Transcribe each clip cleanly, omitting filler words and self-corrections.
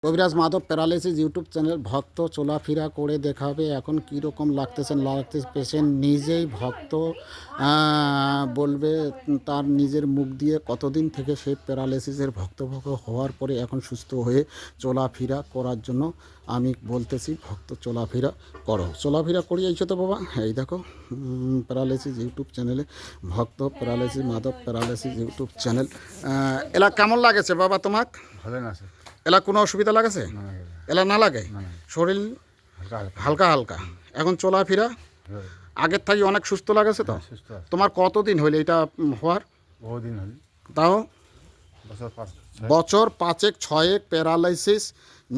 কবিরাজ Madhav paralysis YouTube channel. ভক্ত চলাফেরা করে দেখাবে এখন কীরকম লাগতেছে পেশেন্ট নিজেই ভক্ত বলবে তার নিজের মুখ দিয়ে কতদিন থেকে সেই প্যারালাইসিসের ভক্ত হওয়ার পরে এখন সুস্থ হয়ে চলাফেরা করার জন্য আমি বলতেছি ভক্ত চলাফেরা করো, চলাফেরা করিয়েছো তো বাবা। এই দেখো প্যারালাইসিস ইউটিউব চ্যানেলে ভক্ত paralysis Madhab paralysis YouTube channel. এলা কেমন লাগেছে বাবা তোমাক? ভালো না স্যার। এলা কোনো অসুবিধা লাগেছে? এলা না লাগে? শরীর হালকা হালকা এখন চলাফেরা আগের থেকে অনেক সুস্থ লাগেছে তো? তোমার কতদিন হইলে এটা হওয়ার? বহুদিন হল। তাও বছর 5-6 প্যারালাইসিস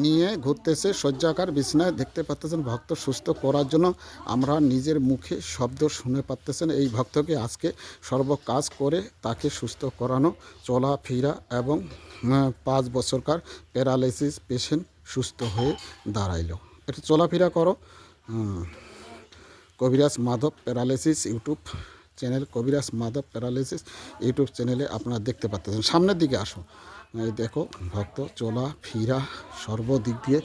নিয়ে ঘুরতেছে শয্যাকার বিছানায়। দেখতে পাচ্ছেন ভক্ত সুস্থ করার জন্য আমরা নিজের মুখে শব্দ শুনে পাচ্ছেন। এই ভক্তকে আজকে সর্ব কাজ করে তাকে সুস্থ করানো, চলাফেরা এবং 5 বছরকার প্যারালাইসিস পেশেন্ট সুস্থ হয়ে দাঁড়াইলো। একটু চলাফেরা করো। কবিরাজ মাধব প্যারালাইসিস ইউটিউব চ্যানেল, কবিরাজ মাধব প্যারালাইসিস ইউটিউব চ্যানেলে আপনারা দেখতে পাচ্ছেন। সামনের দিকে আসো। এই দেখো ভক্ত চলাফেরা সর্বদিক দিয়ে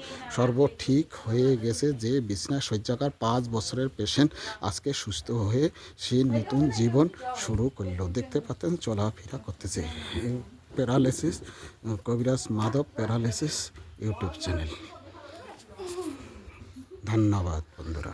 ঠিক হয়ে গেছে। যে বিছানায় শয্যাকার 5 বছরের পেশেন্ট আজকে সুস্থ হয়ে সে নতুন জীবন শুরু করলো। দেখতে পাচ্ছেন চলাফেরা করতেছে। প্যারালাইসিস কবিরাজ মাধব প্যারালাইসিস ইউটিউব চ্যানেল। ধন্যবাদ বন্ধুরা।